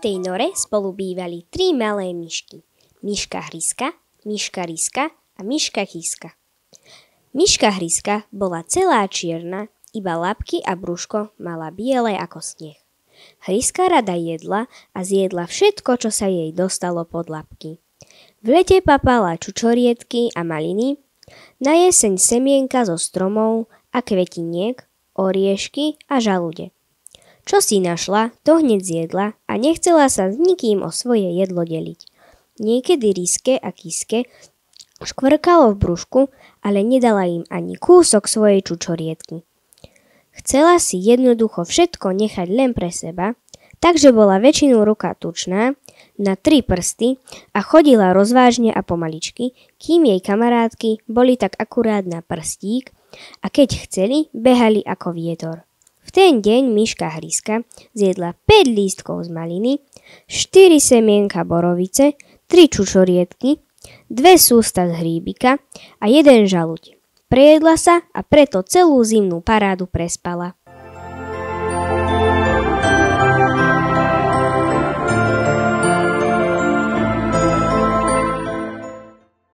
tej nore spolu bývali 3 malé myšky. Myška Hryska, myška Ryska a myška Chyska. Myška Hryska bola celá čierna, iba labky a brúško mala biele ako sneh. Hryska rada jedla a zjedla všetko, čo sa jej dostalo pod labky. V lete papala čučoriedky a maliny, na jeseň semienka zo stromov a kvetiniek, oriešky a žalude. Čo si našla, to hneď zjedla a nechcela sa s nikým o svoje jedlo deliť. Niekedy Ryske a Kyske škvrkalo v brúšku, ale nedala im ani kúsok svojej čučoriedky. Chcela si jednoducho všetko nechať len pre seba, takže bola väčšinu ruka tučná, na 3 prsty a chodila rozvážne a pomaličky, kým jej kamarátky boli tak akurát na prstík a keď chceli, behali ako vietor. V ten deň myška Hryska zjedla 5 lístkov z maliny, 4 semienka borovice, 3 čučoriedky, 2 sústa z hríbika a 1 žaluď. Prejedla sa a preto celú zimnú parádu prespala.